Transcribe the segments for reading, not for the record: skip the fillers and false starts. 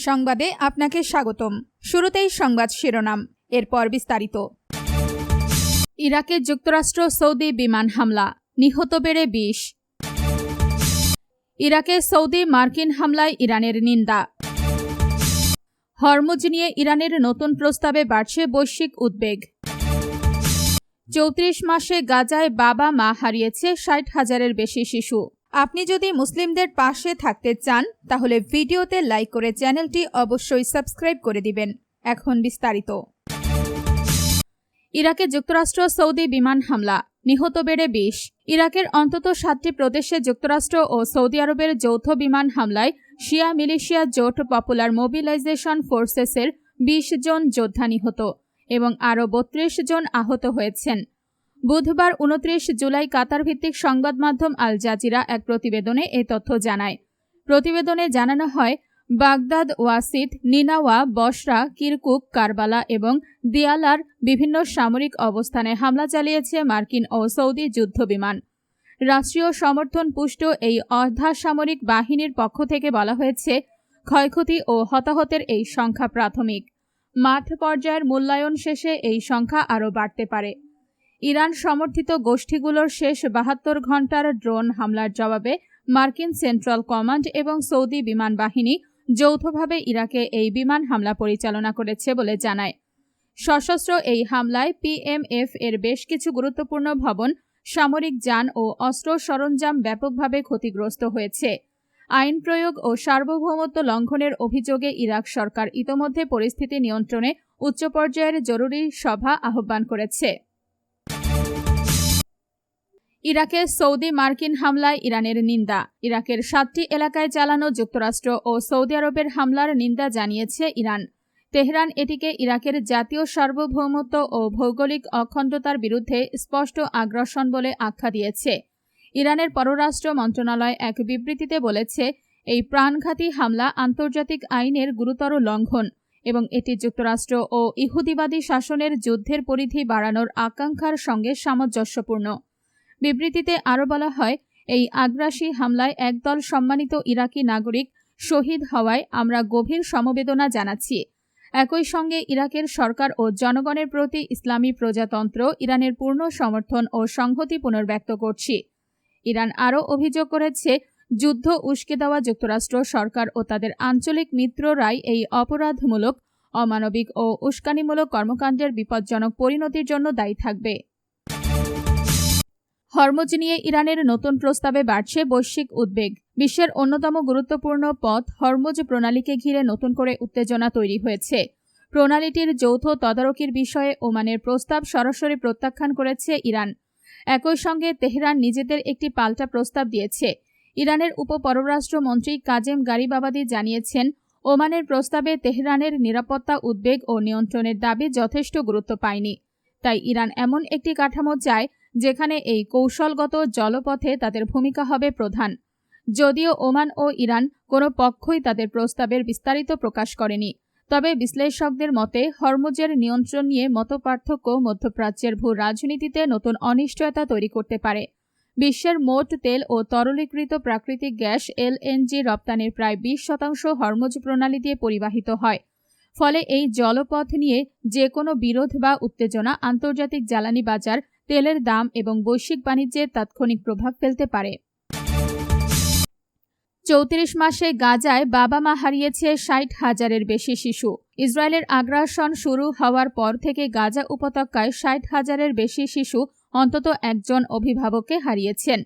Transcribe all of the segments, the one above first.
সংবাদে আপনাকে স্বাগতম। শুরুতেই সংবাদ শিরোনাম, এরপর বিস্তারিত। ইরাকে যুক্তরাষ্ট্র সৌদি বিমান হামলা, নিহত বেড়ে 20। ইরাকে সৌদি মার্কিন হামলায় ইরানের নিন্দা। হরমুজ নিয়ে ইরানের নতুন প্রস্তাবে বাড়ছে বৈশ্বিক উদ্বেগ। 34 মাসে গাজায় বাবা মা হারিয়েছে 60,000-এর বেশি শিশু। আপনি যদি মুসলিমদের পাশে থাকতে চান তাহলে ভিডিওতে লাইক করে চ্যানেলটি অবশ্যই সাবস্ক্রাইব করে দিবেন। এখন বিস্তারিত। ইরাকে যুক্তরাষ্ট্র সৌদি বিমান হামলা, নিহত বেড়ে 20। ইরাকের অন্তত 7টি প্রদেশে যুক্তরাষ্ট্র ও সৌদি আরবের যৌথ বিমান হামলায় শিয়া মিলিশিয়া জোট পপুলার মোবিলাইজেশন ফোর্সেসের 20 জন যোদ্ধা নিহত এবং আরও 32 জন আহত হয়েছেন। বুধবার 29 জুলাই কাতার ভিত্তিক সংবাদ মাধ্যম আল জাজিরা এক প্রতিবেদনে এ তথ্য জানায়। প্রতিবেদনে জানানো হয়, বাগদাদ, ওয়াসিত, নিনাওয়া, বসরা, কিরকুক, কারবালা এবং দিয়ালার বিভিন্ন সামরিক অবস্থানে হামলা চালিয়েছে মার্কিন ও সৌদি যুদ্ধবিমান। রাষ্ট্রীয় সমর্থন পুষ্ট এই অর্ধসামরিক বাহিনীর পক্ষ থেকে বলা হয়েছে, ক্ষয়ক্ষতি ও হতাহতের এই সংখ্যা প্রাথমিক। মাঠ পর্যায়ের মূল্যায়ন শেষে এই সংখ্যা আরও বাড়তে পারে। ইরান সমর্থিত গোষ্ঠীগুলোর শেষ 72 ঘণ্টার ড্রোন হামলার জবাবে মার্কিন সেন্ট্রাল কমান্ড এবং সৌদি বিমান বাহিনী যৌথভাবে ইরাকে এই বিমান হামলা পরিচালনা করেছে বলে জানায়। সশস্ত্র এই হামলায় পিএমএফ এর বেশ কিছু গুরুত্বপূর্ণ ভবন, সামরিক যান ও অস্ত্র সরঞ্জাম ব্যাপকভাবে ক্ষতিগ্রস্ত হয়েছে। আইন প্রয়োগ ও সার্বভৌমত্ব লঙ্ঘনের অভিযোগে ইরাক সরকার ইতোমধ্যে পরিস্থিতি নিয়ন্ত্রণে উচ্চ পর্যায়ের জরুরি সভা আহ্বান করেছে। ইরাকে সৌদি মার্কিন হামলায় ইরানের নিন্দা। ইরাকের 7টি এলাকায় চালানো যুক্তরাষ্ট্র ও সৌদি আরবের হামলার নিন্দা জানিয়েছে ইরান। তেহরান এটিকে ইরাকের জাতীয় সার্বভৌমত্ব ও ভৌগোলিক অখণ্ডতার বিরুদ্ধে স্পষ্ট আগ্রাসন বলে আখ্যা দিয়েছে। ইরানের পররাষ্ট্র মন্ত্রণালয় এক বিবৃতিতে বলেছে, এই প্রাণঘাতী হামলা আন্তর্জাতিক আইনের গুরুতর লঙ্ঘন এবং এটি যুক্তরাষ্ট্র ও ইহুদিবাদী শাসনের যুদ্ধের পরিধি বাড়ানোর আকাঙ্ক্ষার সঙ্গে সামঞ্জস্যপূর্ণ। বিবৃতিতে আরও বলা হয়, এই আগ্রাসী হামলায় একদল সম্মানিত ইরাকি নাগরিক শহীদ হওয়ায় আমরা গভীর সমবেদনা জানাচ্ছি। একই সঙ্গে ইরাকের সরকার ও জনগণের প্রতি ইসলামী প্রজাতন্ত্র ইরানের পূর্ণ সমর্থন ও সংহতি পুনর্ব্যক্ত করছি। ইরান আরও অভিযোগ করেছে, যুদ্ধ উস্কে দেওয়া যুক্তরাষ্ট্র সরকার ও তাদের আঞ্চলিক মিত্ররাই এই অপরাধমূলক, অমানবিক ও উস্কানিমূলক কর্মকাণ্ডের বিপজ্জনক পরিণতির জন্য দায়ী থাকবে। হরমুজ নিয়ে ইরানের নতুন প্রস্তাবে বাড়ছে বৈশ্বিক উদ্বেগ। বিশ্বের অন্যতম গুরুত্বপূর্ণ পথ হরমুজ প্রণালীকে ঘিরে নতুন করে উত্তেজনা তৈরি হয়েছে। প্রণালীটির যৌথ তদারকির বিষয়ে ওমানের প্রস্তাব সরাসরি প্রত্যাখ্যান করেছে ইরান। একই সঙ্গে তেহরান নিজেদের একটি পাল্টা প্রস্তাব দিয়েছে। ইরানের উপপররাষ্ট্রমন্ত্রী কাজেম গারিবাবাদি জানিয়েছেন, ওমানের প্রস্তাবে তেহরানের নিরাপত্তা উদ্বেগ ও নিয়ন্ত্রণের দাবি যথেষ্ট গুরুত্ব পায়নি। তাই ইরান এমন একটি কাঠামো চায় যেখানে এই কৌশলগত জলপথে তাদের ভূমিকা হবে প্রধান। যদিও ওমান ও ইরান কোনো পক্ষই তাদের প্রস্তাবের বিস্তারিত প্রকাশ করেনি, তবে বিশ্লেষকদের মতে হরমুজের নিয়ন্ত্রণ নিয়ে মতপার্থক্য মধ্যপ্রাচ্যের ভূ রাজনীতিতে নতুন অনিশ্চয়তা তৈরি করতে পারে। বিশ্বের মোট তেল ও তরলীকৃত প্রাকৃতিক গ্যাস এলএনজি রপ্তানির প্রায় 20% হরমুজ প্রণালী দিয়ে পরিবাহিত হয়। ফলে এই জলপথ নিয়ে যে কোনো বিরোধ বা উত্তেজনা আন্তর্জাতিক জ্বালানি বাজার, তেলের দাম এবং বৈশ্বিক বাণিজ্যে তাৎক্ষণিক প্রভাব ফেলতে পারে। 34 মাসে গাজায় বাবা মা হারিয়েছে 60,000-এর বেশি শিশু। ইসরায়েলের আগ্রাসন শুরু হওয়ার পর থেকে গাজা উপত্যকায় 60,000-এর বেশি শিশু অন্তত একজন অভিভাবককে হারিয়েছেন।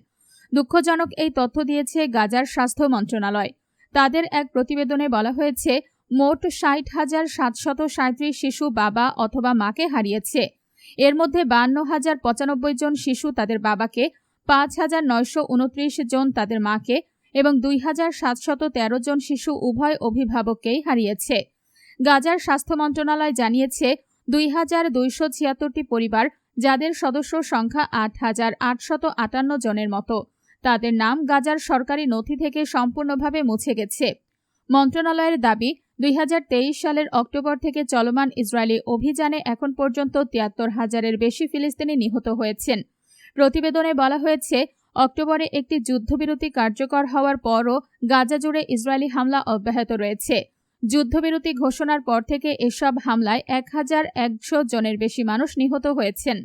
দুঃখজনক এই তথ্য দিয়েছে গাজার স্বাস্থ্য মন্ত্রণালয়। তাদের এক প্রতিবেদনে বলা হয়েছে, মোট 60,737 শিশু বাবা অথবা মাকে হারিয়েছে। এর মধ্যে 52,095 জন শিশু তাদের বাবাকে, 5,929 জন তাদের মাকে এবং 2,713 জন শিশু উভয় অভিভাবককেই হারিয়েছে। গাজার স্বাস্থ্য মন্ত্রণালয় জানিয়েছে, 2,276টি পরিবার, যাদের সদস্য সংখ্যা 8,858 জনের মতো, তাদের নাম গাজার সরকারি নথি থেকে সম্পূর্ণভাবে মুছে গেছে। মন্ত্রণালয়ের দাবি, 2023 সালের অক্টোবর থেকে চলমান ইসরায়েলি অভিযানে এখন পর্যন্ত 73,000-এর বেশি ফিলিস্তিনি নিহত হয়েছেন। প্রতিবেদনে বলা হয়েছে, অক্টোবরে একটি যুদ্ধবিরতি কার্যকর হওয়ার পরও গাজা জুড়ে ইসরায়েলি হামলা অব্যাহত রয়েছে। যুদ্ধবিরতি ঘোষণার পর থেকে এসব হামলায় 1100 জনের বেশি মানুষ নিহত হয়েছেন।